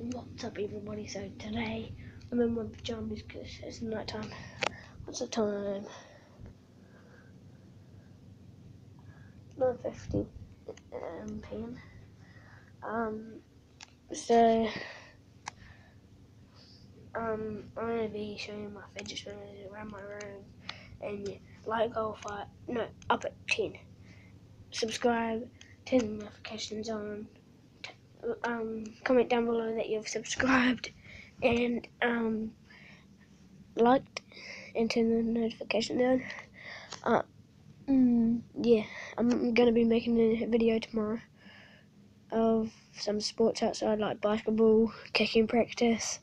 What's up, everybody? So today I'm in my pajamas because it's night time. What's the time? 9:50 p.m. So I'm gonna be showing my fidget spinners around my room, and yeah, like up at 10. Subscribe, turn the notifications on. Comment down below that you've subscribed and liked, and turn the notification on. Yeah, I'm gonna be making a video tomorrow of some sports outside, like basketball, kicking practice,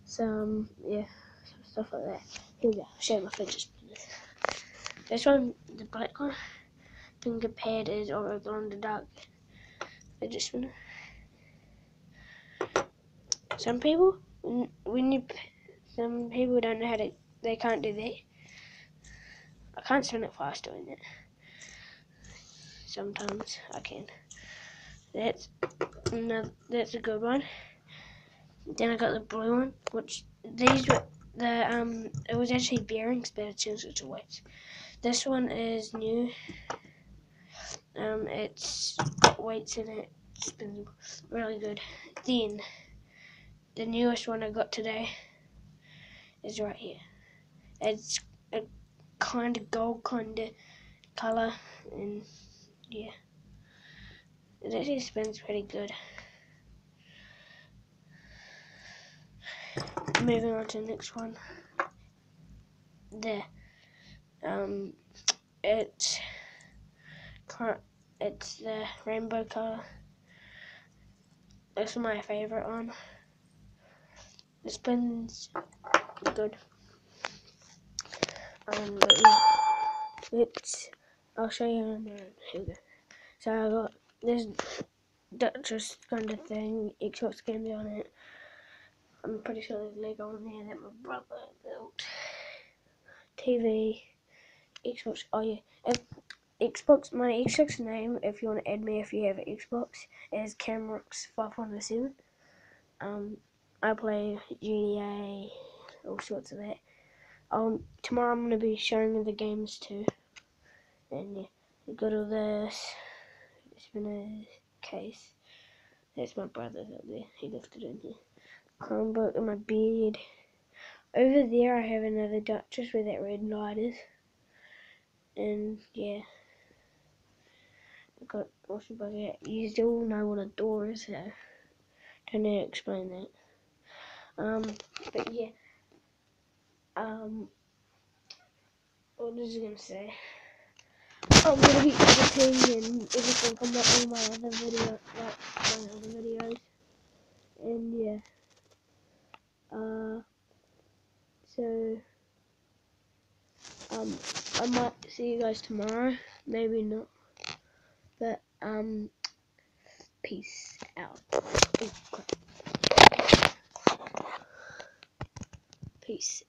some stuff like that. Here we go, I'll show you my fidget spinners. This one, the black one, finger pad is or glow in the dark fidget spinner. Some people don't know how to, they can't do that. I can't spin it fast doing it. Sometimes I can. That's a good one. Then I got the blue one, which these were it was actually bearings, but I changed it to weights. This one is new. It's got weights in it. It's been really good. Then the newest one I got today is right here. It's a kind of gold kind of color, and yeah, it actually spins pretty good. Moving on to the next one. There. It's the rainbow color. This is my favorite one. It spins good. But yeah, I'll show you in a minute. Here we go. So I got this Duchess kind of thing, Xbox games on it. I'm pretty sure there's Lego on there that my brother built. TV, Xbox. Oh yeah, Xbox. My Xbox name, if you want to add me, if you have an Xbox, is Camrox517. I play GTA, all sorts of that. Tomorrow I'm gonna be showing you the games too. And yeah, I got all this. It's been a case. That's my brother's up there. He left it in here. Chromebook in my bed. Over there I have another Duchess where that red light is. And yeah, I got also bucket. You still know what a door is, so don't need to explain that. But yeah. What was I gonna say? I'm gonna be editing and everything on all my other videos, and yeah. So I might see you guys tomorrow, maybe not, but peace out. Peace.